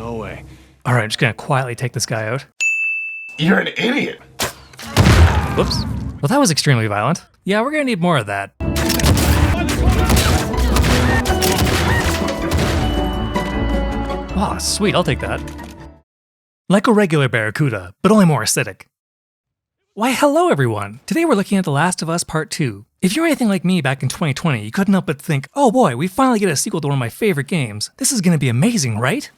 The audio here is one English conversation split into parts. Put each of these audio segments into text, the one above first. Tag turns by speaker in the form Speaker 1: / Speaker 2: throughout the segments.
Speaker 1: No way.
Speaker 2: All right, I'm just gonna quietly take this guy out.
Speaker 1: You're an idiot.
Speaker 2: Whoops. Well, that was extremely violent. Yeah, we're gonna need more of that. Oh, sweet, I'll take that. Like a regular Barracuda, but only more acidic. Why, hello everyone! Today we're looking at The Last of Us Part 2. If you're anything like me back in 2020, you couldn't help but think, oh boy, we finally get a sequel to one of my favorite games. This is gonna be amazing, right?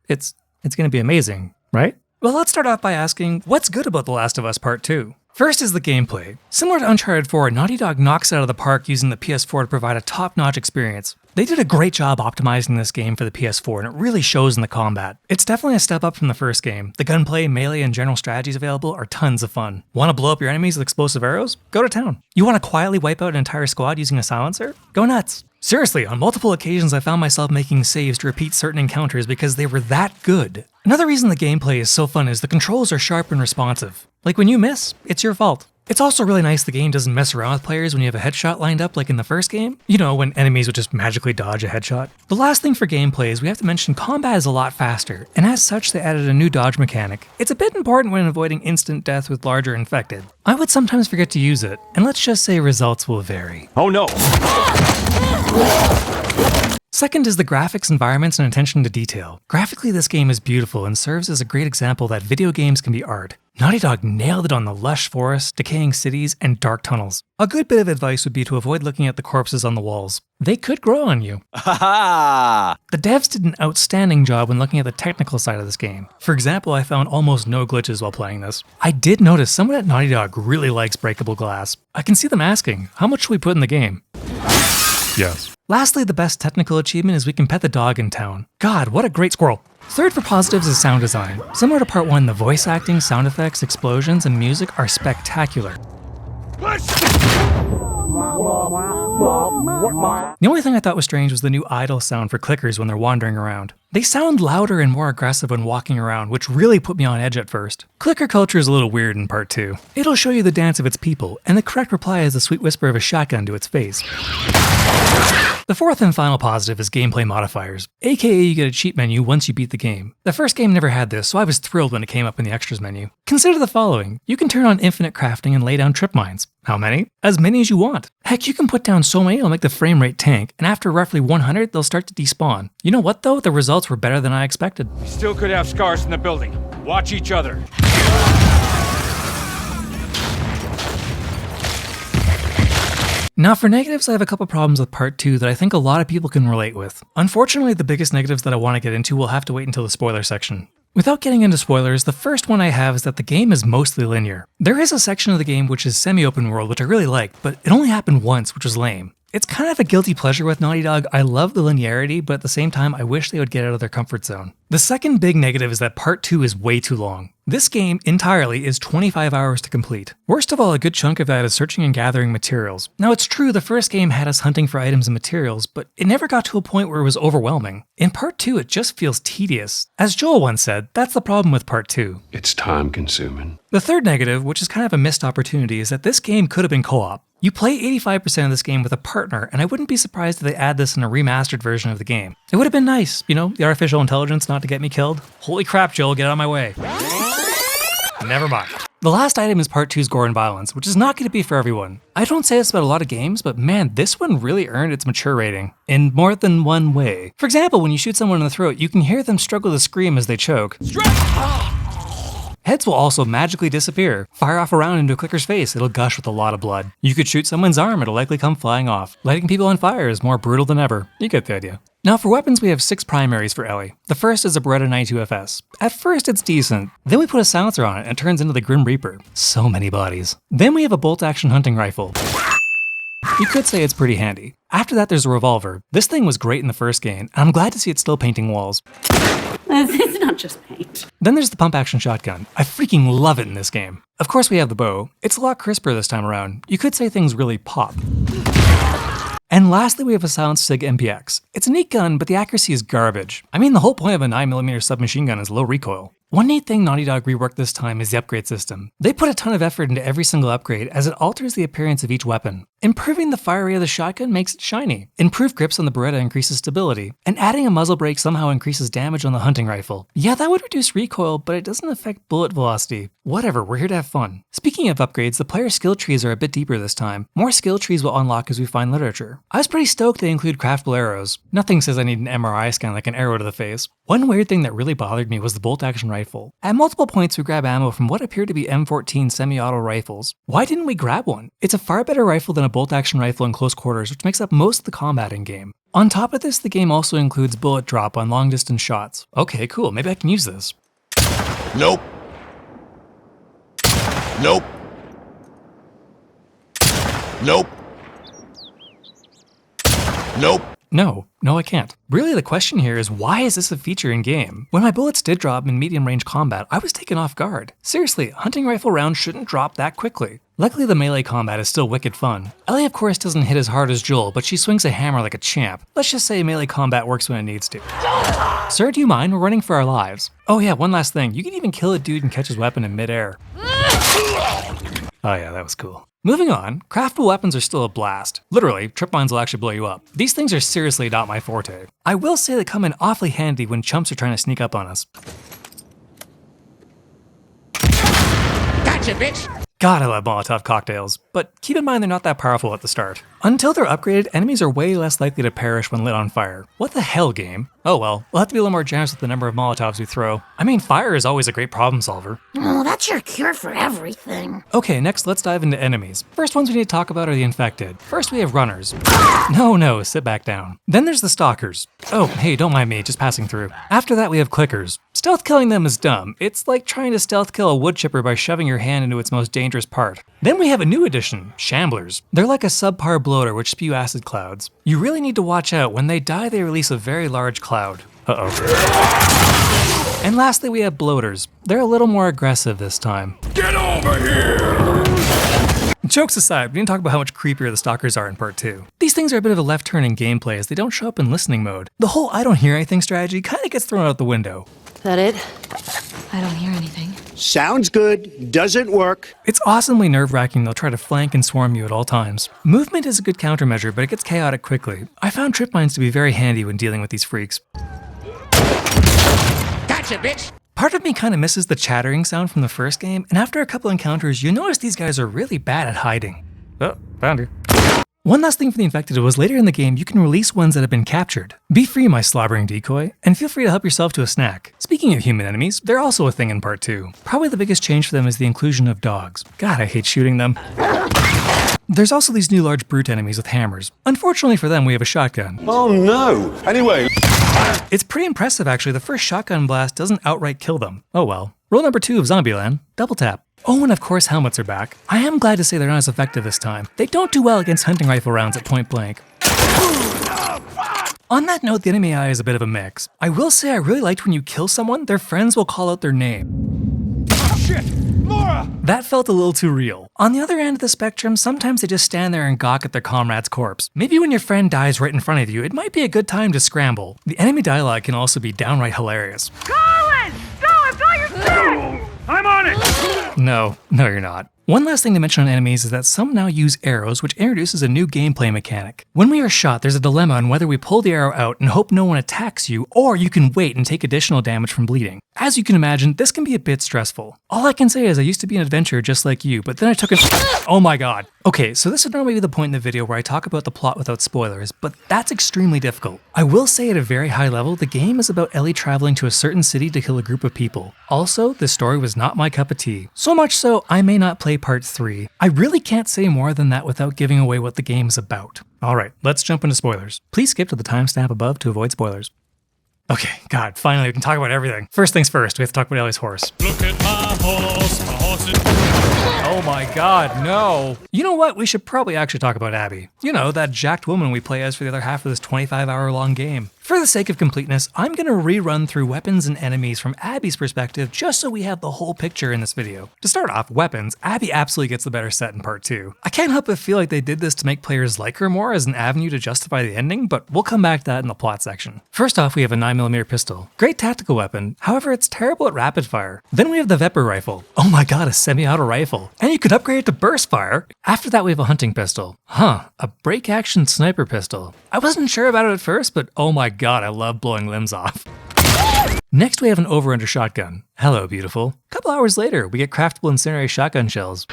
Speaker 2: It's gonna be amazing, right? Well, let's start off by asking, what's good about The Last of Us Part 2? First is the gameplay. Similar to Uncharted 4, Naughty Dog knocks it out of the park using the PS4 to provide a top-notch experience. They did a great job optimizing this game for the PS4, and it really shows in the combat. It's definitely a step up from the first game. The gunplay, melee, and general strategies available are tons of fun. Want to blow up your enemies with explosive arrows? Go to town. You want to quietly wipe out an entire squad using a silencer? Go nuts. Seriously, on multiple occasions I found myself making saves to repeat certain encounters because they were that good. Another reason the gameplay is so fun is the controls are sharp and responsive. Like when you miss, it's your fault. It's also really nice the game doesn't mess around with players when you have a headshot lined up like in the first game. You know, when enemies would just magically dodge a headshot. The last thing for gameplay is we have to mention combat is a lot faster, and as such they added a new dodge mechanic. It's a bit important when avoiding instant death with larger infected. I would sometimes forget to use it, and let's just say results will vary.
Speaker 1: Oh no!
Speaker 2: Second is the graphics, environments, and attention to detail. Graphically, this game is beautiful and serves as a great example that video games can be art. Naughty Dog nailed it on the lush forests, decaying cities, and dark tunnels. A good bit of advice would be to avoid looking at the corpses on the walls. They could grow on you.
Speaker 1: Ha!
Speaker 2: The devs did an outstanding job when looking at the technical side of this game. For example, I found almost no glitches while playing this. I did notice someone at Naughty Dog really likes breakable glass. I can see them asking, how much should we put in the game? Yes. Lastly, the best technical achievement is we can pet the dog in town. God, what a great squirrel. Third for positives is sound design. Similar to part 1, the voice acting, sound effects, explosions, and music are spectacular. The only thing I thought was strange was the new idle sound for clickers when they're wandering around. They sound louder and more aggressive when walking around, which really put me on edge at first. Clicker culture is a little weird in part 2. It'll show you the dance of its people, and the correct reply is the sweet whisper of a shotgun to its face. The fourth and final positive is gameplay modifiers, aka you get a cheat menu once you beat the game. The first game never had this, so I was thrilled when it came up in the extras menu. Consider the following. You can turn on infinite crafting and lay down trip mines. How many? As many as you want. Heck, you can put down so many it'll make the frame rate tank, and after roughly 100 they'll start to despawn. You know what though? The results were better than I expected.
Speaker 3: We still could have scars in the building. Watch each other.
Speaker 2: Now for negatives, I have a couple problems with part 2 that I think a lot of people can relate with. Unfortunately, the biggest negatives that I want to get into will have to wait until the spoiler section. Without getting into spoilers, the first one I have is that the game is mostly linear. There is a section of the game which is semi-open world, which I really liked, but it only happened once, which was lame. It's kind of a guilty pleasure with Naughty Dog. I love the linearity, but at the same time, I wish they would get out of their comfort zone. The second big negative is that part 2 is way too long. This game entirely is 25 hours to complete. Worst of all, a good chunk of that is searching and gathering materials. Now it's true the first game had us hunting for items and materials, but it never got to a point where it was overwhelming. In part 2, it just feels tedious. As Joel once said, that's the problem with part 2.
Speaker 4: It's time consuming.
Speaker 2: The third negative, which is kind of a missed opportunity, is that this game could have been co-op. You play 85% of this game with a partner, and I wouldn't be surprised if they add this in a remastered version of the game. It would have been nice, you know, the artificial intelligence not to get me killed. Holy crap, Joel, get out of my way. Never mind. The last item is part 2's gore and violence, which is not going to be for everyone. I don't say this about a lot of games, but man, this one really earned its mature rating. In more than one way. For example, when you shoot someone in the throat, you can hear them struggle to scream as they choke. Heads will also magically disappear. Fire off a round into a clicker's face, it'll gush with a lot of blood. You could shoot someone's arm, it'll likely come flying off. Lighting people on fire is more brutal than ever. You get the idea. Now for weapons, we have 6 primaries for Ellie. The first is a Beretta 92FS. At first it's decent, then we put a silencer on it and it turns into the Grim Reaper. So many bodies. Then we have a bolt-action hunting rifle. You could say it's pretty handy. After that there's a revolver. This thing was great in the first game, and I'm glad to see it still painting walls.
Speaker 5: It's not just paint.
Speaker 2: Then there's the pump-action shotgun. I freaking love it in this game. Of course we have the bow. It's a lot crisper this time around. You could say things really pop. And lastly, we have a silenced SIG MPX. It's a neat gun, but the accuracy is garbage. I mean, the whole point of a 9mm submachine gun is low recoil. One neat thing Naughty Dog reworked this time is the upgrade system. They put a ton of effort into every single upgrade as it alters the appearance of each weapon. Improving the fire rate of the shotgun makes it shiny. Improved grips on the Beretta increases stability. And adding a muzzle brake somehow increases damage on the hunting rifle. Yeah, that would reduce recoil, but it doesn't affect bullet velocity. Whatever, we're here to have fun. Speaking of upgrades, the player skill trees are a bit deeper this time. More skill trees will unlock as we find literature. I was pretty stoked they include craftable arrows. Nothing says I need an MRI scan like an arrow to the face. One weird thing that really bothered me was the bolt-action rifle. At multiple points we grab ammo from what appear to be M14 semi-auto rifles. Why didn't we grab one? It's a far better rifle than a bolt-action rifle in close quarters, which makes up most of the combat in-game. On top of this, the game also includes bullet drop on long-distance shots. Okay, cool, maybe I can use this.
Speaker 1: Nope. Nope. Nope. Nope.
Speaker 2: No, I can't. Really, the question here is why is this a feature in-game? When my bullets did drop in medium-range combat, I was taken off guard. Seriously, hunting rifle rounds shouldn't drop that quickly. Luckily, the melee combat is still wicked fun. Ellie, of course, doesn't hit as hard as Joel, but she swings a hammer like a champ. Let's just say melee combat works when it needs to. Sir, do you mind? We're running for our lives. Oh yeah, one last thing. You can even kill a dude and catch his weapon in midair. Oh yeah, that was cool. Moving on, craftable weapons are still a blast. Literally, trip mines will actually blow you up. These things are seriously not my forte. I will say they come in awfully handy when chumps are trying to sneak up on us.
Speaker 4: Gotcha, bitch!
Speaker 2: God, I love Molotov cocktails, but keep in mind they're not that powerful at the start. Until they're upgraded, enemies are way less likely to perish when lit on fire. What the hell, game? Oh well, we'll have to be a little more generous with the number of Molotovs we throw. I mean, fire is always a great problem solver.
Speaker 5: Oh, that's your cure for everything.
Speaker 2: Okay, next let's dive into enemies. First ones we need to talk about are the infected. First we have runners. No, sit back down. Then there's the stalkers. Oh, hey, don't mind me, just passing through. After that we have clickers. Stealth killing them is dumb. It's like trying to stealth kill a wood chipper by shoving your hand into its most dangerous part. Then we have a new addition, shamblers. They're like a subpar bloater which spew acid clouds. You really need to watch out. When they die, they release a very large cloud. Uh-oh. And lastly, we have bloaters. They're a little more aggressive this time.
Speaker 3: Get over here!
Speaker 2: Jokes aside, we didn't talk about how much creepier the stalkers are in part 2. These things are a bit of a left turn in gameplay as they don't show up in listening mode. The whole I don't hear anything strategy kinda gets thrown out the window.
Speaker 6: That it? I don't hear anything.
Speaker 7: Sounds good, doesn't work.
Speaker 2: It's awesomely nerve-wracking they'll try to flank and swarm you at all times. Movement is a good countermeasure, but it gets chaotic quickly. I found trip mines to be very handy when dealing with these freaks.
Speaker 4: Gotcha, bitch!
Speaker 2: Part of me kinda misses the chattering sound from the first game, and after a couple encounters, you notice these guys are really bad at hiding. Oh, found you. One last thing for the infected was later in the game, you can release ones that have been captured. Be free, my slobbering decoy, and feel free to help yourself to a snack. Speaking of human enemies, they're also a thing in part 2. Probably the biggest change for them is the inclusion of dogs. God, I hate shooting them. There's also these new large brute enemies with hammers. Unfortunately for them, we have a shotgun.
Speaker 1: Oh no. Anyway.
Speaker 2: It's pretty impressive actually, the first shotgun blast doesn't outright kill them. Oh well. Rule number 2 of Zombieland, double tap. Oh, and of course helmets are back. I am glad to say they're not as effective this time. They don't do well against hunting rifle rounds at point blank. On that note, the enemy AI is a bit of a mix. I will say I really liked when you kill someone, their friends will call out their name.
Speaker 3: Shit! Laura!
Speaker 2: That felt a little too real. On the other end of the spectrum, sometimes they just stand there and gawk at their comrade's corpse. Maybe when your friend dies right in front of you, it might be a good time to scramble. The enemy dialogue can also be downright hilarious.
Speaker 3: Colin! Go! I've got your back! I'm on it!
Speaker 2: No, you're not. One last thing to mention on enemies is that some now use arrows, which introduces a new gameplay mechanic. When we are shot, there's a dilemma on whether we pull the arrow out and hope no one attacks you, or you can wait and take additional damage from bleeding. As you can imagine, this can be a bit stressful. All I can say is I used to be an adventurer just like you, but then I took an oh my god. Okay, so this would normally be the point in the video where I talk about the plot without spoilers, but that's extremely difficult. I will say at a very high level, the game is about Ellie traveling to a certain city to kill a group of people. Also, this story was not my cup of tea. So much so, I may not play part 3. I really can't say more than that without giving away what the game's about. Alright, let's jump into spoilers. Please skip to the timestamp above to avoid spoilers. Okay, God, finally we can talk about everything. First things first, we have to talk about Ellie's horse.
Speaker 3: Look at my horse is...
Speaker 2: Oh my god, no. You know what? We should probably actually talk about Abby. You know, that jacked woman we play as for the other half of this 25-hour long game. For the sake of completeness, I'm going to rerun through weapons and enemies from Abby's perspective just so we have the whole picture in this video. To start off, weapons, Abby absolutely gets the better set in part 2. I can't help but feel like they did this to make players like her more as an avenue to justify the ending, but we'll come back to that in the plot section. First off, we have a 9mm pistol. Great tactical weapon, however it's terrible at rapid fire. Then we have the Vepr rifle. Oh my god, a semi-auto rifle. And you could upgrade it to burst fire. After that we have a hunting pistol. A break action sniper pistol. I wasn't sure about it at first, but oh my god, I love blowing limbs off. Next we have an over-under shotgun. Hello, beautiful. A couple hours later, we get craftable incendiary shotgun shells.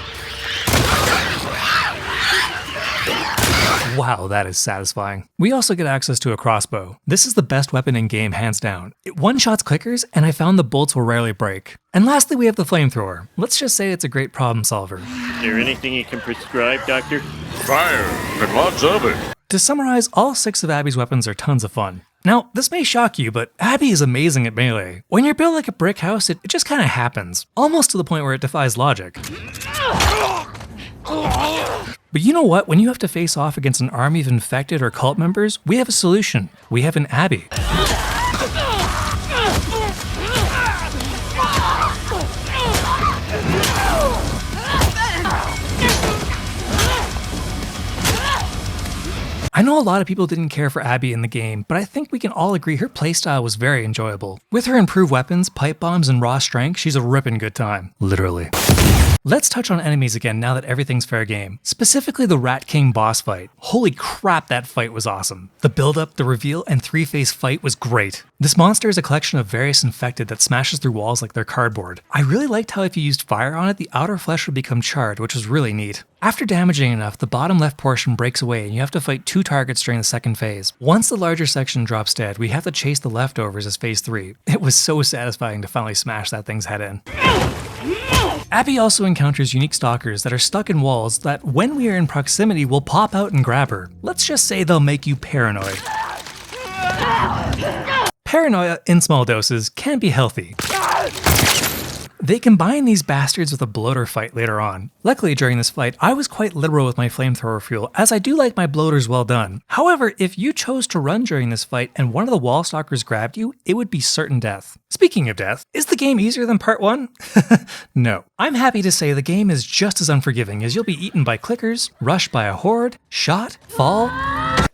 Speaker 2: Wow, that is satisfying. We also get access to a crossbow. This is the best weapon in game, hands down. It one-shots clickers, and I found the bolts will rarely break. And lastly, we have the flamethrower. Let's just say it's a great problem solver.
Speaker 8: Is there anything you can prescribe, Doctor?
Speaker 1: Fire, and lots of it.
Speaker 2: To summarize, all 6 of Abby's weapons are tons of fun. Now, this may shock you, but Abby is amazing at melee. When you're built like a brick house, it just kind of happens. Almost to the point where it defies logic. But you know what? When you have to face off against an army of infected or cult members, we have a solution. We have an Abby. I know a lot of people didn't care for Abby in the game, but I think we can all agree her playstyle was very enjoyable. With her improved weapons, pipe bombs, and raw strength, she's a ripping good time. Literally. Let's touch on enemies again now that everything's fair game. Specifically the Rat King boss fight. Holy crap, that fight was awesome. The build-up, the reveal, and 3-phase fight was great. This monster is a collection of various infected that smashes through walls like they're cardboard. I really liked how if you used fire on it, the outer flesh would become charred, which was really neat. After damaging enough, the bottom left portion breaks away and you have to fight 2 targets during the second phase. Once the larger section drops dead, we have to chase the leftovers as phase 3. It was so satisfying to finally smash that thing's head in. Abby also encounters unique stalkers that are stuck in walls that, when we are in proximity, will pop out and grab her. Let's just say they'll make you paranoid. Paranoia, in small doses, can be healthy. They combine these bastards with a bloater fight later on. Luckily, during this fight, I was quite liberal with my flamethrower fuel, as I do like my bloaters well done. However, if you chose to run during this fight and one of the wall stalkers grabbed you, it would be certain death. Speaking of death, is the game easier than part 1? No. I'm happy to say the game is just as unforgiving, as you'll be eaten by clickers, rushed by a horde, shot, fall,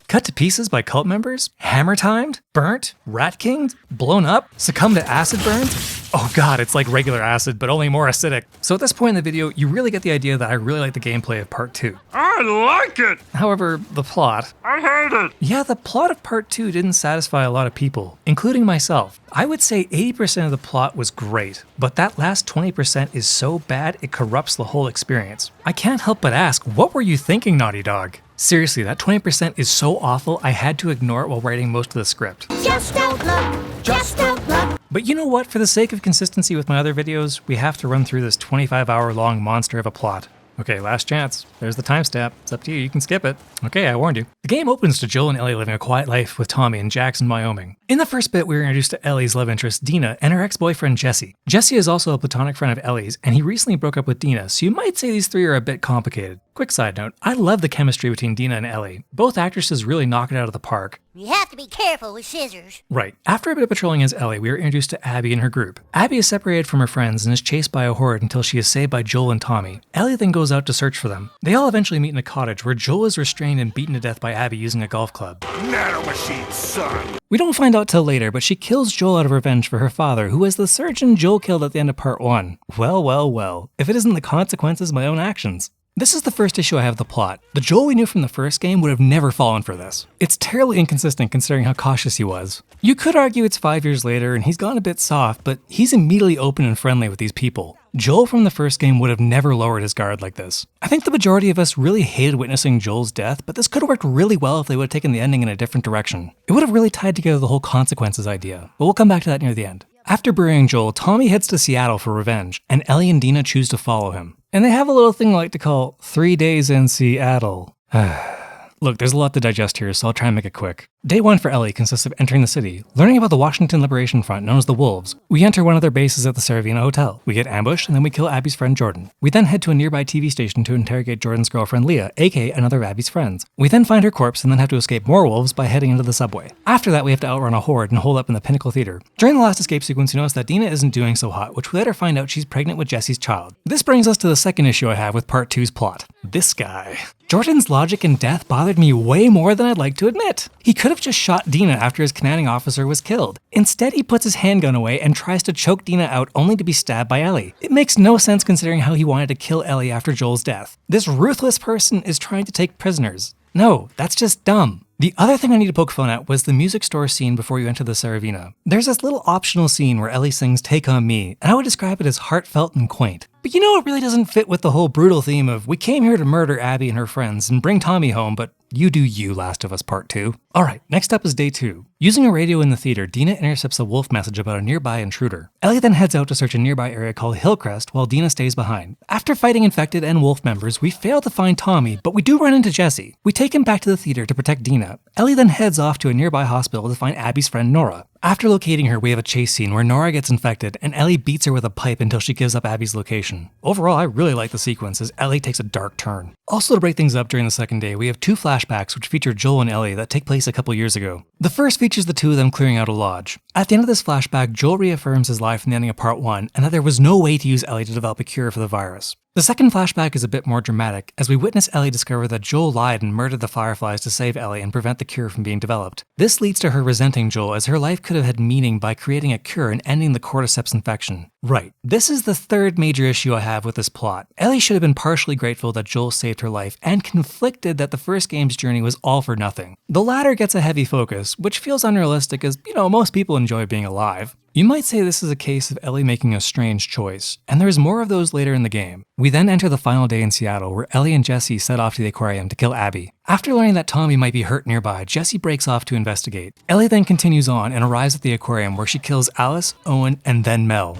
Speaker 2: cut to pieces by cult members, hammer-timed, burnt, rat-kinged, blown up, succumb to acid burns. Oh god, it's like regular acid, but only more acidic. So at this point in the video, you really get the idea that I really like the gameplay of part 2.
Speaker 3: I like it!
Speaker 2: However, the plot...
Speaker 3: I hate it!
Speaker 2: Yeah, the plot of part 2 didn't satisfy a lot of people, including myself. I would say 80% of the plot was great, but that last 20% is so bad it corrupts the whole experience. I can't help but ask, what were you thinking, Naughty Dog? Seriously, that 20% is so awful I had to ignore it while writing most of the script.
Speaker 5: Just don't look. Just don't look.
Speaker 2: But you know what? For the sake of consistency with my other videos, we have to run through this 25-hour-long monster of a plot. Okay, last chance. There's the timestamp. It's up to you. You can skip it. Okay, I warned you. The game opens to Joel and Ellie living a quiet life with Tommy in Jackson, Wyoming. In the first bit, we were introduced to Ellie's love interest, Dina, and her ex-boyfriend, Jesse. Jesse is also a platonic friend of Ellie's, and he recently broke up with Dina, so you might say these three are a bit complicated. Quick side note, I love the chemistry between Dina and Ellie. Both actresses really knock it out of the park.
Speaker 5: You have to be careful with scissors.
Speaker 2: Right. After a bit of patrolling as Ellie, we are introduced to Abby and her group. Abby is separated from her friends and is chased by a horde until she is saved by Joel and Tommy. Ellie then goes out to search for them. They all eventually meet in a cottage where Joel is restrained and beaten to death by Abby using a golf club.
Speaker 1: Nanomachine, son.
Speaker 2: We don't find out till later, but she kills Joel out of revenge for her father, who was the surgeon Joel killed at the end of part 1. Well, well, well. If it isn't the consequences of my own actions. This is the first issue I have of the plot. The Joel we knew from the first game would have never fallen for this. It's terribly inconsistent considering how cautious he was. You could argue it's 5 years later and he's gone a bit soft, but he's immediately open and friendly with these people. Joel from the first game would have never lowered his guard like this. I think the majority of us really hated witnessing Joel's death, but this could have worked really well if they would have taken the ending in a different direction. It would have really tied together the whole consequences idea, but we'll come back to that near the end. After burying Joel, Tommy heads to Seattle for revenge, and Ellie and Dina choose to follow him. And they have a little thing I like to call 3 days in Seattle. Look, there's a lot to digest here, so I'll try and make it quick. Day 1 for Ellie consists of entering the city, learning about the Washington Liberation Front known as the Wolves. We enter one of their bases at the Saravina Hotel. We get ambushed, and then we kill Abby's friend Jordan. We then head to a nearby TV station to interrogate Jordan's girlfriend Leah, aka another of Abby's friends. We then find her corpse and then have to escape more wolves by heading into the subway. After that, we have to outrun a horde and hold up in the Pinnacle Theater. During the last escape sequence, you notice that Dina isn't doing so hot, which we later find out she's pregnant with Jesse's child. This brings us to the second issue I have with Part 2's plot. This guy. Jordan's logic in death bothered me way more than I'd like to admit. He could have just shot Dina after his commanding officer was killed. Instead, he puts his handgun away and tries to choke Dina out only to be stabbed by Ellie. It makes no sense considering how he wanted to kill Ellie after Joel's death. This ruthless person is trying to take prisoners. No, that's just dumb. The other thing I need to poke fun at was the music store scene before you enter the Saravina. There's this little optional scene where Ellie sings Take On Me, and I would describe it as heartfelt and quaint. But you know it really doesn't fit with the whole brutal theme of we came here to murder Abby and her friends and bring Tommy home, but you do you, Last of Us Part 2. Alright, next up is day 2. Using a radio in the theater, Dina intercepts a wolf message about a nearby intruder. Ellie then heads out to search a nearby area called Hillcrest while Dina stays behind. After fighting infected and wolf members, we fail to find Tommy, but we do run into Jesse. We take him back to the theater to protect Dina. Ellie then heads off to a nearby hospital to find Abby's friend Nora. After locating her, we have a chase scene where Nora gets infected and Ellie beats her with a pipe until she gives up Abby's location. Overall, I really like the sequence as Ellie takes a dark turn. Also, to break things up during the second day, we have 2 flashbacks which feature Joel and Ellie that take place a couple years ago. The first features the two of them clearing out a lodge. At the end of this flashback, Joel reaffirms his lie from the ending of Part 1 and that there was no way to use Ellie to develop a cure for the virus. The second flashback is a bit more dramatic, as we witness Ellie discover that Joel lied and murdered the Fireflies to save Ellie and prevent the cure from being developed. This leads to her resenting Joel, as her life could have had meaning by creating a cure and ending the cordyceps infection. Right, this is the third major issue I have with this plot. Ellie should have been partially grateful that Joel saved her life, and conflicted that the first game's journey was all for nothing. The latter gets a heavy focus, which feels unrealistic as, most people enjoy being alive. You might say this is a case of Ellie making a strange choice, and there's more of those later in the game. We then enter the final day in Seattle, where Ellie and Jesse set off to the aquarium to kill Abby. After learning that Tommy might be hurt nearby, Jesse breaks off to investigate. Ellie then continues on and arrives at the aquarium where she kills Alice, Owen, and then Mel.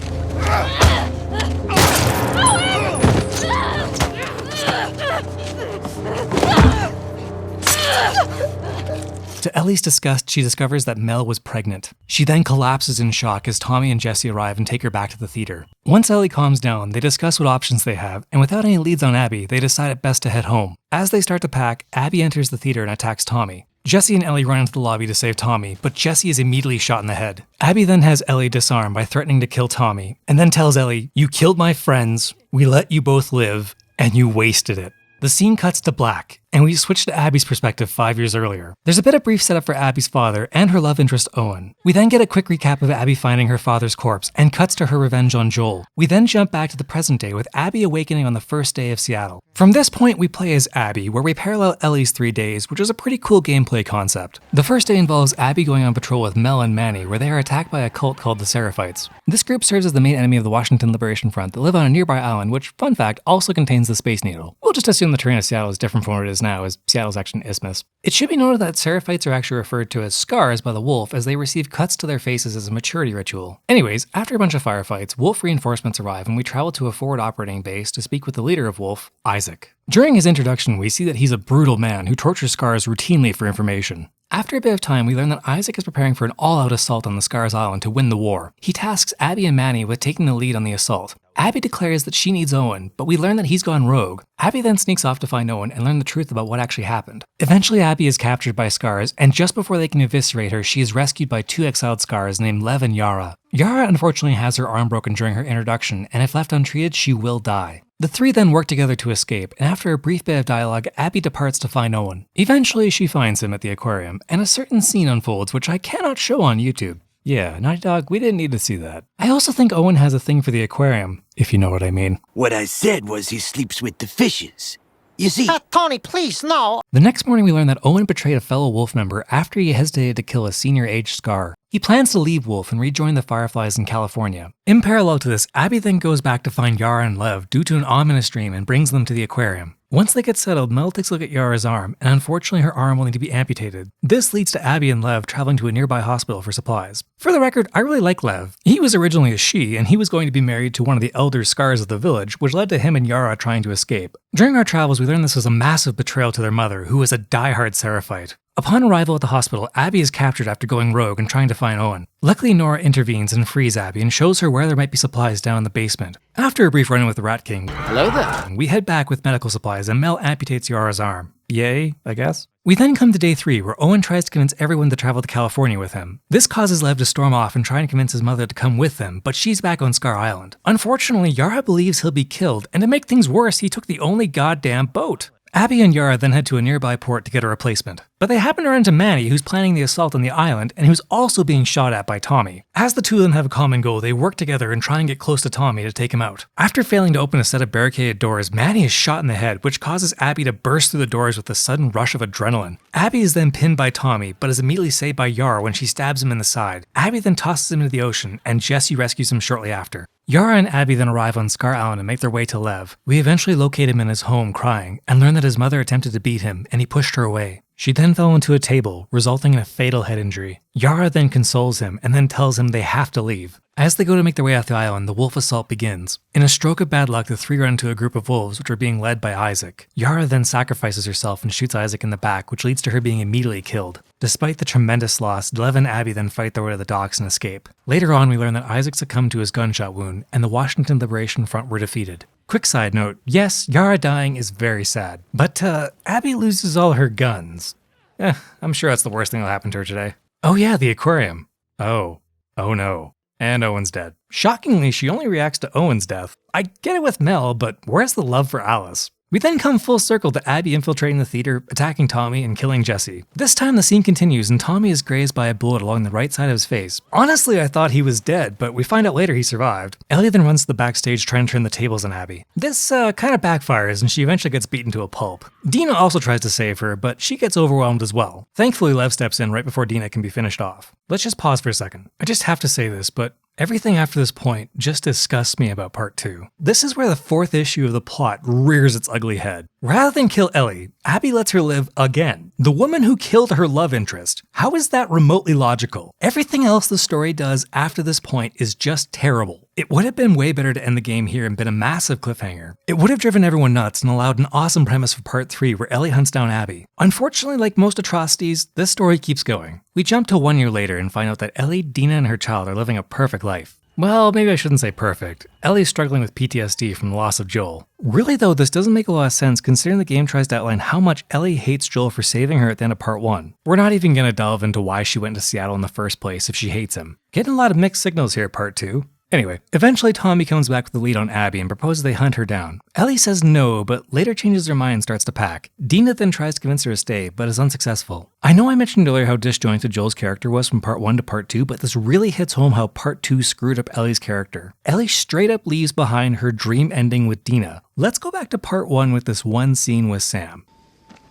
Speaker 2: To Ellie's disgust, she discovers that Mel was pregnant. She then collapses in shock as Tommy and Jesse arrive and take her back to the theater. Once Ellie calms down, they discuss what options they have, and without any leads on Abby, they decide it best to head home. As they start to pack, Abby enters the theater and attacks Tommy. Jesse and Ellie run into the lobby to save Tommy, but Jesse is immediately shot in the head. Abby then has Ellie disarmed by threatening to kill Tommy, and then tells Ellie, "You killed my friends, we let you both live, and you wasted it." The scene cuts to black, and we switch to Abby's perspective 5 years earlier. There's a bit of brief setup for Abby's father and her love interest Owen. We then get a quick recap of Abby finding her father's corpse, and cuts to her revenge on Joel. We then jump back to the present day with Abby awakening on the first day of Seattle. From this point, we play as Abby, where we parallel Ellie's 3 days, which is a pretty cool gameplay concept. The first day involves Abby going on patrol with Mel and Manny, where they are attacked by a cult called the Seraphites. This group serves as the main enemy of the Washington Liberation Front that live on a nearby island, which, fun fact, also contains the Space Needle. We'll just assume the terrain of Seattle is different from what it is now, as Seattle's actually an isthmus. It should be noted that Seraphites are actually referred to as scars by the wolf, as they receive cuts to their faces as a maturity ritual. Anyways, after a bunch of firefights, wolf reinforcements arrive and we travel to a forward operating base to speak with the leader of Wolf, Isaac. During his introduction, we see that he's a brutal man who tortures scars routinely for information. After a bit of time, we learn that Isaac is preparing for an all-out assault on the Scars Island to win the war. He tasks Abby and Manny with taking the lead on the assault. Abby declares that she needs Owen, but we learn that he's gone rogue. Abby then sneaks off to find Owen and learn the truth about what actually happened. Eventually, Abby is captured by Scars, and just before they can eviscerate her, she is rescued by 2 exiled Scars named Lev and Yara. Yara unfortunately has her arm broken during her introduction, and if left untreated, she will die. The 3 then work together to escape, and after a brief bit of dialogue, Abby departs to find Owen. Eventually, she finds him at the aquarium, and a certain scene unfolds which I cannot show on YouTube. Yeah, Naughty Dog, we didn't need to see that. I also think Owen has a thing for the aquarium, if you know what I mean.
Speaker 9: What I said was he sleeps with the fishes. You see...
Speaker 4: Tony, please, no!
Speaker 2: The next morning we learn that Owen betrayed a fellow Wolf member after he hesitated to kill a senior-aged Scar. He plans to leave Wolf and rejoin the Fireflies in California. In parallel to this, Abby then goes back to find Yara and Lev due to an ominous dream and brings them to the aquarium. Once they get settled, Mel takes a look at Yara's arm, and unfortunately her arm will need to be amputated. This leads to Abby and Lev traveling to a nearby hospital for supplies. For the record, I really like Lev. He was originally a she, and he was going to be married to one of the elder Scars of the village, which led to him and Yara trying to escape. During our travels, we learn this was a massive betrayal to their mother, who was a die-hard Seraphite. Upon arrival at the hospital, Abby is captured after going rogue and trying to find Owen. Luckily, Nora intervenes and frees Abby and shows her where there might be supplies down in the basement. After a brief run-in with the Rat King,
Speaker 4: Hello there.
Speaker 2: we head back with medical supplies and Mel amputates Yara's arm. Yay, I guess? We then come to day 3, where Owen tries to convince everyone to travel to California with him. This causes Lev to storm off and try and convince his mother to come with them, but she's back on Scar Island. Unfortunately, Yara believes he'll be killed, and to make things worse, he took the only goddamn boat. Abby and Yara then head to a nearby port to get a replacement. But they happen to run into Manny, who's planning the assault on the island, and who's also being shot at by Tommy. As the two of them have a common goal, they work together and try and get close to Tommy to take him out. After failing to open a set of barricaded doors, Manny is shot in the head, which causes Abby to burst through the doors with a sudden rush of adrenaline. Abby is then pinned by Tommy, but is immediately saved by Yara when she stabs him in the side. Abby then tosses him into the ocean, and Jesse rescues him shortly after. Yara and Abby then arrive on Scar Island and make their way to Lev. We eventually locate him in his home crying, and learn that his mother attempted to beat him, and he pushed her away. She then fell into a table, resulting in a fatal head injury. Yara then consoles him and then tells him they have to leave. As they go to make their way off the island, the wolf assault begins. In a stroke of bad luck, the three run into a group of wolves which are being led by Isaac. Yara then sacrifices herself and shoots Isaac in the back, which leads to her being immediately killed. Despite the tremendous loss, Lev and Abby then fight their way to the docks and escape. Later on, we learn that Isaac succumbed to his gunshot wound, and the Washington Liberation Front were defeated. Quick side note, yes, Yara dying is very sad, but Abby loses all her guns. I'm sure that's the worst thing that'll happen to her today. Oh yeah, the aquarium. Oh no. And Owen's dead. Shockingly, she only reacts to Owen's death. I get it with Mel, but where's the love for Alice? We then come full circle to Abby infiltrating the theater, attacking Tommy, and killing Jesse. This time the scene continues and Tommy is grazed by a bullet along the right side of his face. Honestly, I thought he was dead, but we find out later he survived. Ellie then runs to the backstage trying to turn the tables on Abby. This kind of backfires and she eventually gets beaten to a pulp. Dina also tries to save her, but she gets overwhelmed as well. Thankfully, Lev steps in right before Dina can be finished off. Let's just pause for a second. I just have to say this, but everything after this point just disgusts me about part 2. This is where the 4th issue of the plot rears its ugly head. Rather than kill Ellie, Abby lets her live again. The woman who killed her love interest. How is that remotely logical? Everything else the story does after this point is just terrible. It would have been way better to end the game here and been a massive cliffhanger. It would have driven everyone nuts and allowed an awesome premise for part 3 where Ellie hunts down Abby. Unfortunately, like most atrocities, this story keeps going. We jump to 1 year later and find out that Ellie, Dina, and her child are living a perfect life. Well, maybe I shouldn't say perfect. Ellie's struggling with PTSD from the loss of Joel. Really though, this doesn't make a lot of sense considering the game tries to outline how much Ellie hates Joel for saving her at the end of part 1. We're not even going to delve into why she went to Seattle in the first place if she hates him. Getting a lot of mixed signals here at part 2. Anyway, eventually Tommy comes back with the lead on Abby and proposes they hunt her down. Ellie says no, but later changes her mind and starts to pack. Dina then tries to convince her to stay, but is unsuccessful. I know I mentioned earlier how disjointed Joel's character was from part 1 to part 2, but this really hits home how part 2 screwed up Ellie's character. Ellie straight up leaves behind her dream ending with Dina. Let's go back to part 1 with this one scene with Sam.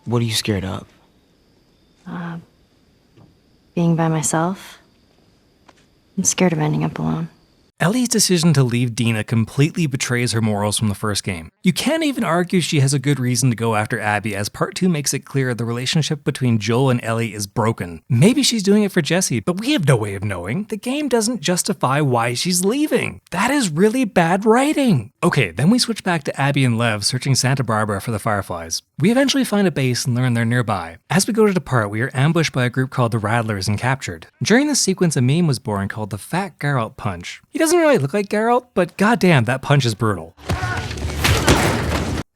Speaker 9: What are you scared of?
Speaker 6: Being by myself. I'm scared of ending up alone.
Speaker 2: Ellie's decision to leave Dina completely betrays her morals from the first game. You can't even argue she has a good reason to go after Abby, as part 2 makes it clear the relationship between Joel and Ellie is broken. Maybe she's doing it for Jesse, but we have no way of knowing. The game doesn't justify why she's leaving. That is really bad writing. Okay, then we switch back to Abby and Lev searching Santa Barbara for the Fireflies. We eventually find a base and learn they're nearby. As we go to depart, we are ambushed by a group called the Rattlers and captured. During this sequence, a meme was born called the Fat Geralt Punch. He doesn't really look like Geralt, but goddamn, that punch is brutal.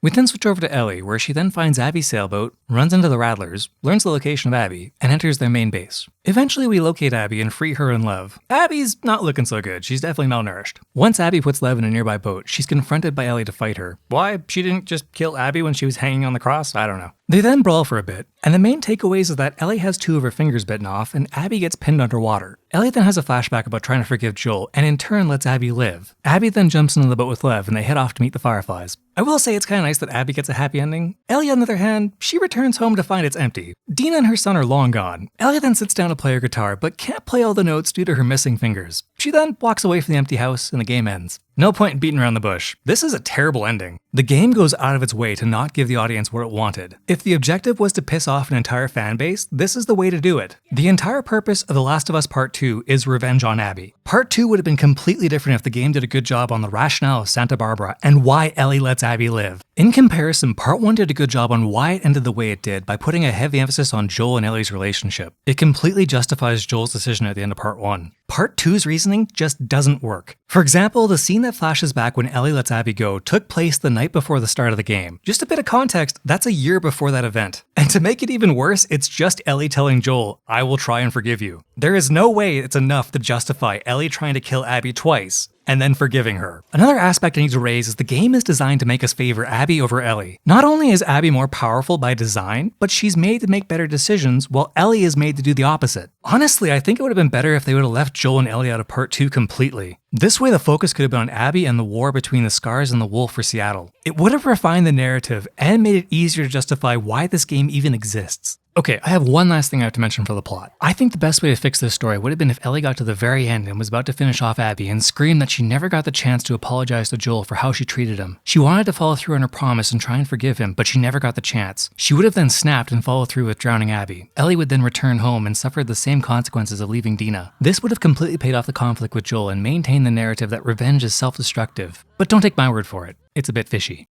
Speaker 2: We then switch over to Ellie, where she then finds Abby's sailboat, runs into the Rattlers, learns the location of Abby, and enters their main base. Eventually, we locate Abby and free her and Lev. Abby's not looking so good, she's definitely malnourished. Once Abby puts Lev in a nearby boat, she's confronted by Ellie to fight her. Why she didn't just kill Abby when she was hanging on the cross, I don't know. They then brawl for a bit, and the main takeaways is that Ellie has 2 of her fingers bitten off, and Abby gets pinned underwater. Ellie then has a flashback about trying to forgive Joel, and in turn lets Abby live. Abby then jumps into the boat with Lev, and they head off to meet the Fireflies. I will say it's kind of nice that Abby gets a happy ending. Ellie, on the other hand, she returns home to find it's empty. Dina and her son are long gone. Ellie then sits down to play her guitar, but can't play all the notes due to her missing fingers. She then walks away from the empty house and the game ends. No point in beating around the bush. This is a terrible ending. The game goes out of its way to not give the audience what it wanted. If the objective was to piss off an entire fan base, this is the way to do it. The entire purpose of The Last of Us Part 2 is revenge on Abby. Part 2 would have been completely different if the game did a good job on the rationale of Santa Barbara and why Ellie lets Abby live. In comparison, Part 1 did a good job on why it ended the way it did by putting a heavy emphasis on Joel and Ellie's relationship. It completely justifies Joel's decision at the end of Part 1. Part 2's reasoning just doesn't work. For example, the scene that flashes back when Ellie lets Abby go took place the night before the start of the game. Just a bit of context, that's a year before that event. And to make it even worse, it's just Ellie telling Joel, "I will try and forgive you." There is no way it's enough to justify Ellie trying to kill Abby twice and then forgiving her. Another aspect I need to raise is the game is designed to make us favor Abby over Ellie. Not only is Abby more powerful by design, but she's made to make better decisions while Ellie is made to do the opposite. Honestly, I think it would have been better if they would have left Joel and Ellie out of Part 2 completely. This way the focus could have been on Abby and the war between the Scars and the Wolf for Seattle. It would have refined the narrative and made it easier to justify why this game even exists. Okay, I have one last thing I have to mention for the plot. I think the best way to fix this story would have been if Ellie got to the very end and was about to finish off Abby and screamed that she never got the chance to apologize to Joel for how she treated him. She wanted to follow through on her promise and try and forgive him, but she never got the chance. She would have then snapped and followed through with drowning Abby. Ellie would then return home and suffer the same consequences of leaving Dina. This would have completely paid off the conflict with Joel and maintained the narrative that revenge is self-destructive. But don't take my word for it. It's a bit fishy.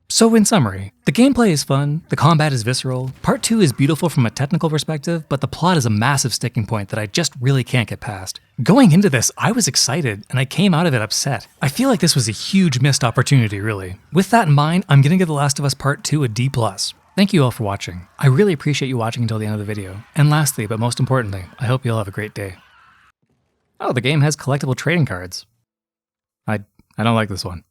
Speaker 2: So in summary, the gameplay is fun, the combat is visceral, Part 2 is beautiful from a technical perspective, but the plot is a massive sticking point that I just really can't get past. Going into this, I was excited, and I came out of it upset. I feel like this was a huge missed opportunity, really. With that in mind, I'm gonna give The Last of Us Part 2 a D+. Thank you all for watching. I really appreciate you watching until the end of the video. And lastly, but most importantly, I hope you all have a great day. Oh, the game has collectible trading cards. I don't like this one.